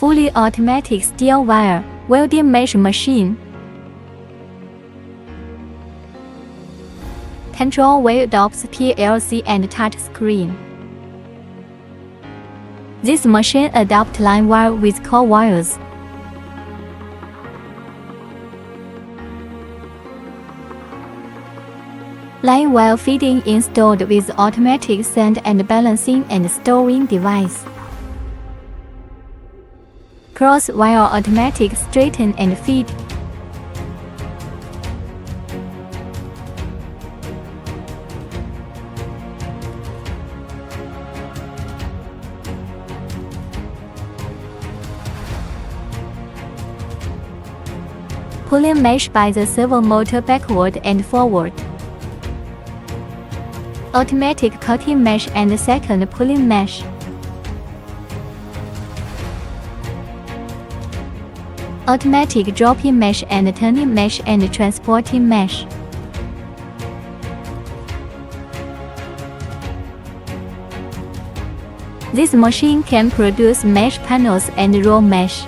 fully automatic steel wire welding mesh machine. Control wheel adopts PLC and touch screen. This machine adopts line wire with core wires. Line wire feeding installed with automatic send and balancing and storing device. Cross wire automatic straighten and feed. Pulling mesh by the servo motor backward and forward. Automatic cutting mesh and second pulling mesh. Automatic dropping mesh and turning mesh and transporting mesh. This machine can produce mesh panels and raw mesh.